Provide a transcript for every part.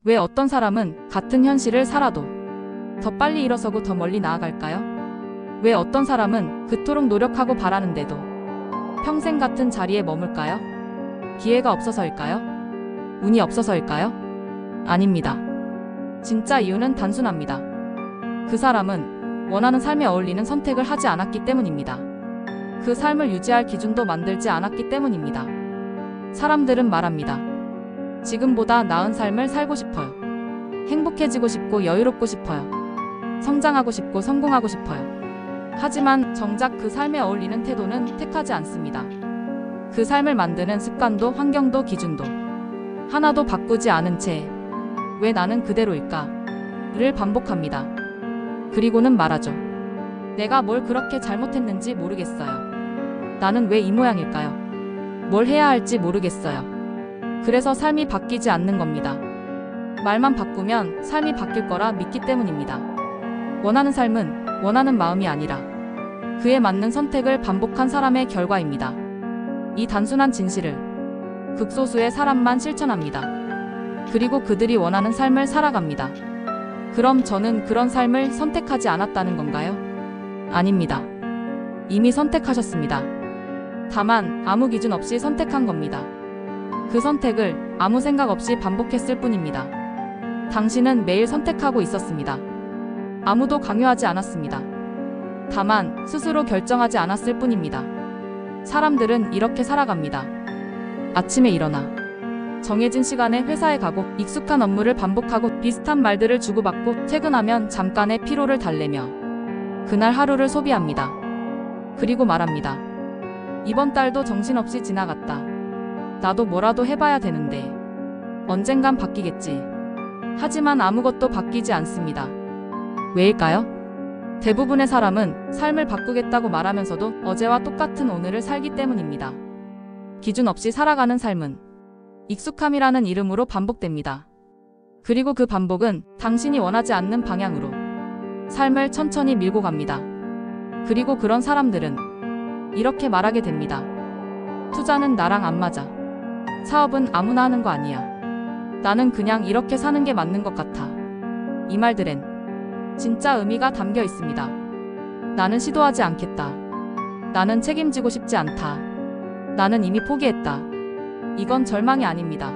왜 어떤 사람은 같은 현실을 살아도 더 빨리 일어서고 더 멀리 나아갈까요? 왜 어떤 사람은 그토록 노력하고 바라는데도 평생 같은 자리에 머물까요? 기회가 없어서일까요? 운이 없어서일까요? 아닙니다. 진짜 이유는 단순합니다. 그 사람은 원하는 삶에 어울리는 선택을 하지 않았기 때문입니다. 그 삶을 유지할 기준도 만들지 않았기 때문입니다. 사람들은 말합니다. 지금보다 나은 삶을 살고 싶어요. 행복해지고 싶고 여유롭고 싶어요. 성장하고 싶고 성공하고 싶어요. 하지만 정작 그 삶에 어울리는 태도는 택하지 않습니다. 그 삶을 만드는 습관도 환경도 기준도 하나도 바꾸지 않은 채 왜 나는 그대로일까? 를 반복합니다. 그리고는 말하죠. 내가 뭘 그렇게 잘못했는지 모르겠어요. 나는 왜 이 모양일까요? 뭘 해야 할지 모르겠어요. 그래서 삶이 바뀌지 않는 겁니다. 말만 바꾸면 삶이 바뀔 거라 믿기 때문입니다. 원하는 삶은 원하는 마음이 아니라 그에 맞는 선택을 반복한 사람의 결과입니다. 이 단순한 진실을 극소수의 사람만 실천합니다. 그리고 그들이 원하는 삶을 살아갑니다. 그럼 저는 그런 삶을 선택하지 않았다는 건가요? 아닙니다. 이미 선택하셨습니다. 다만 아무 기준 없이 선택한 겁니다. 그 선택을 아무 생각 없이 반복했을 뿐입니다. 당신은 매일 선택하고 있었습니다. 아무도 강요하지 않았습니다. 다만 스스로 결정하지 않았을 뿐입니다. 사람들은 이렇게 살아갑니다. 아침에 일어나 정해진 시간에 회사에 가고 익숙한 업무를 반복하고 비슷한 말들을 주고받고 퇴근하면 잠깐의 피로를 달래며 그날 하루를 소비합니다. 그리고 말합니다. 이번 달도 정신없이 지나갔다. 나도 뭐라도 해봐야 되는데 언젠간 바뀌겠지. 하지만 아무것도 바뀌지 않습니다. 왜일까요? 대부분의 사람은 삶을 바꾸겠다고 말하면서도 어제와 똑같은 오늘을 살기 때문입니다. 기준 없이 살아가는 삶은 익숙함이라는 이름으로 반복됩니다. 그리고 그 반복은 당신이 원하지 않는 방향으로 삶을 천천히 밀고 갑니다. 그리고 그런 사람들은 이렇게 말하게 됩니다. 투자는 나랑 안 맞아. 사업은 아무나 하는 거 아니야. 나는 그냥 이렇게 사는 게 맞는 것 같아. 이 말들엔 진짜 의미가 담겨 있습니다. 나는 시도하지 않겠다. 나는 책임지고 싶지 않다. 나는 이미 포기했다. 이건 절망이 아닙니다.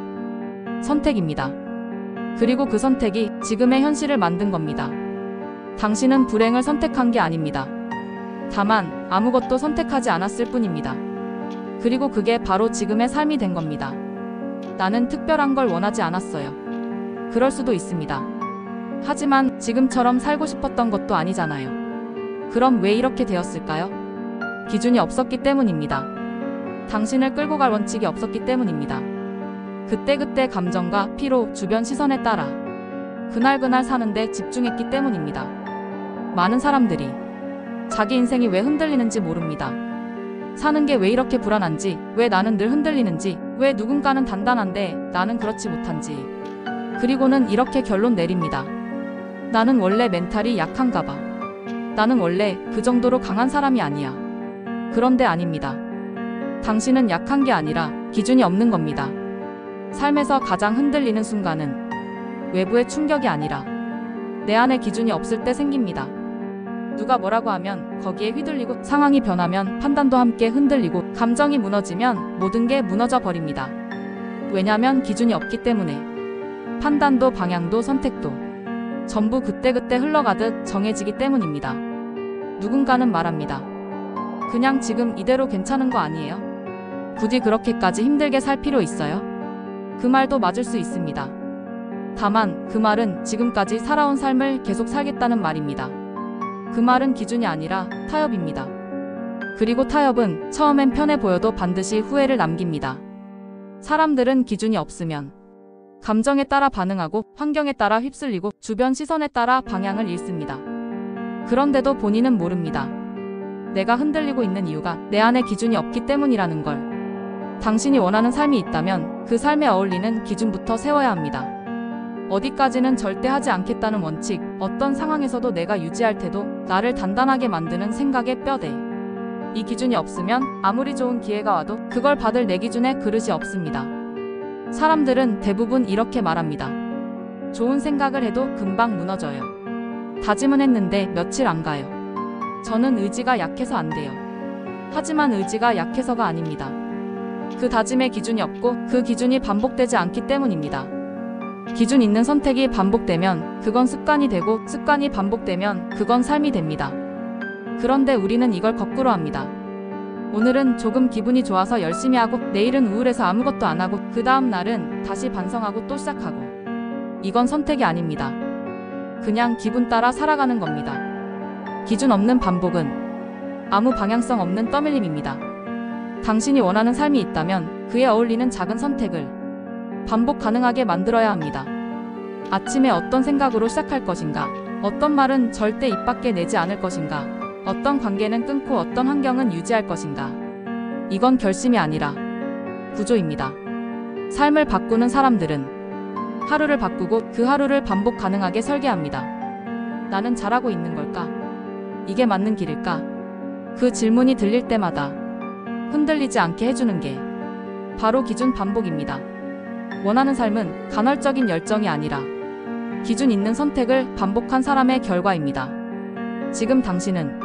선택입니다. 그리고 그 선택이 지금의 현실을 만든 겁니다. 당신은 불행을 선택한 게 아닙니다. 다만 아무것도 선택하지 않았을 뿐입니다. 그리고 그게 바로 지금의 삶이 된 겁니다. 나는 특별한 걸 원하지 않았어요. 그럴 수도 있습니다. 하지만 지금처럼 살고 싶었던 것도 아니잖아요. 그럼 왜 이렇게 되었을까요? 기준이 없었기 때문입니다. 당신을 끌고 갈 원칙이 없었기 때문입니다. 그때그때 감정과 피로, 주변 시선에 따라 그날그날 사는데 집중했기 때문입니다. 많은 사람들이 자기 인생이 왜 흔들리는지 모릅니다. 사는 게 왜 이렇게 불안한지, 왜 나는 늘 흔들리는지, 왜 누군가는 단단한데 나는 그렇지 못한지. 그리고는 이렇게 결론 내립니다. 나는 원래 멘탈이 약한가 봐. 나는 원래 그 정도로 강한 사람이 아니야. 그런데 아닙니다. 당신은 약한 게 아니라 기준이 없는 겁니다. 삶에서 가장 흔들리는 순간은 외부의 충격이 아니라 내 안에 기준이 없을 때 생깁니다. 누가 뭐라고 하면 거기에 휘둘리고 상황이 변하면 판단도 함께 흔들리고 감정이 무너지면 모든 게 무너져 버립니다. 왜냐면 기준이 없기 때문에 판단도 방향도 선택도 전부 그때그때 흘러가듯 정해지기 때문입니다. 누군가는 말합니다. 그냥 지금 이대로 괜찮은 거 아니에요? 부디 그렇게까지 힘들게 살 필요 있어요? 그 말도 맞을 수 있습니다. 다만 그 말은 지금까지 살아온 삶을 계속 살겠다는 말입니다. 그 말은 기준이 아니라 타협입니다. 그리고 타협은 처음엔 편해 보여도 반드시 후회를 남깁니다. 사람들은 기준이 없으면 감정에 따라 반응하고 환경에 따라 휩쓸리고 주변 시선에 따라 방향을 잃습니다. 그런데도 본인은 모릅니다. 내가 흔들리고 있는 이유가 내 안에 기준이 없기 때문이라는 걸. 당신이 원하는 삶이 있다면 그 삶에 어울리는 기준부터 세워야 합니다. 어디까지는 절대 하지 않겠다는 원칙, 어떤 상황에서도 내가 유지할 태도, 나를 단단하게 만드는 생각의 뼈대. 이 기준이 없으면 아무리 좋은 기회가 와도 그걸 받을 내 기준에 그릇이 없습니다. 사람들은 대부분 이렇게 말합니다. 좋은 생각을 해도 금방 무너져요. 다짐은 했는데 며칠 안 가요. 저는 의지가 약해서 안 돼요. 하지만 의지가 약해서가 아닙니다. 그 다짐에 기준이 없고 그 기준이 반복되지 않기 때문입니다. 기준 있는 선택이 반복되면 그건 습관이 되고 습관이 반복되면 그건 삶이 됩니다. 그런데 우리는 이걸 거꾸로 합니다. 오늘은 조금 기분이 좋아서 열심히 하고 내일은 우울해서 아무것도 안 하고 그 다음 날은 다시 반성하고 또 시작하고. 이건 선택이 아닙니다. 그냥 기분 따라 살아가는 겁니다. 기준 없는 반복은 아무 방향성 없는 떠밀림입니다. 당신이 원하는 삶이 있다면 그에 어울리는 작은 선택을 반복 가능하게 만들어야 합니다. 아침에 어떤 생각으로 시작할 것인가? 어떤 말은 절대 입 밖에 내지 않을 것인가? 어떤 관계는 끊고 어떤 환경은 유지할 것인가? 이건 결심이 아니라 구조입니다. 삶을 바꾸는 사람들은 하루를 바꾸고 그 하루를 반복 가능하게 설계합니다. 나는 잘하고 있는 걸까? 이게 맞는 길일까? 그 질문이 들릴 때마다 흔들리지 않게 해주는 게 바로 기준 반복입니다. 원하는 삶은 간헐적인 열정이 아니라 기준 있는 선택을 반복한 사람의 결과입니다. 지금 당신은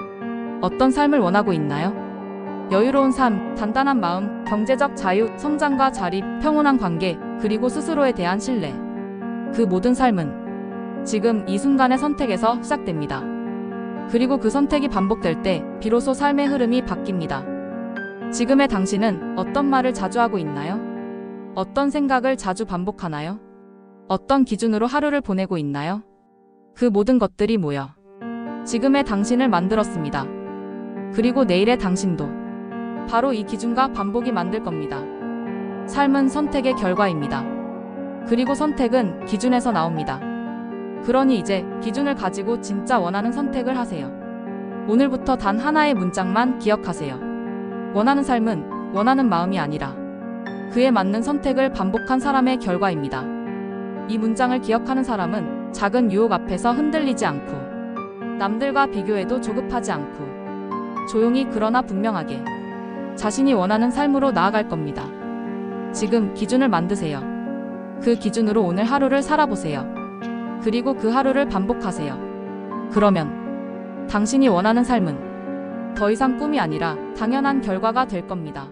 어떤 삶을 원하고 있나요? 여유로운 삶, 단단한 마음, 경제적 자유, 성장과 자립, 평온한 관계, 그리고 스스로에 대한 신뢰. 그 모든 삶은 지금 이 순간의 선택에서 시작됩니다. 그리고 그 선택이 반복될 때 비로소 삶의 흐름이 바뀝니다. 지금의 당신은 어떤 말을 자주 하고 있나요? 어떤 생각을 자주 반복하나요? 어떤 기준으로 하루를 보내고 있나요? 그 모든 것들이 모여 지금의 당신을 만들었습니다. 그리고 내일의 당신도 바로 이 기준과 반복이 만들 겁니다. 삶은 선택의 결과입니다. 그리고 선택은 기준에서 나옵니다. 그러니 이제 기준을 가지고 진짜 원하는 선택을 하세요. 오늘부터 단 하나의 문장만 기억하세요. 원하는 삶은 원하는 마음이 아니라 그에 맞는 선택을 반복한 사람의 결과입니다. 이 문장을 기억하는 사람은 작은 유혹 앞에서 흔들리지 않고 남들과 비교해도 조급하지 않고 조용히 그러나 분명하게 자신이 원하는 삶으로 나아갈 겁니다. 지금 기준을 만드세요. 그 기준으로 오늘 하루를 살아보세요. 그리고 그 하루를 반복하세요. 그러면 당신이 원하는 삶은 더 이상 꿈이 아니라 당연한 결과가 될 겁니다.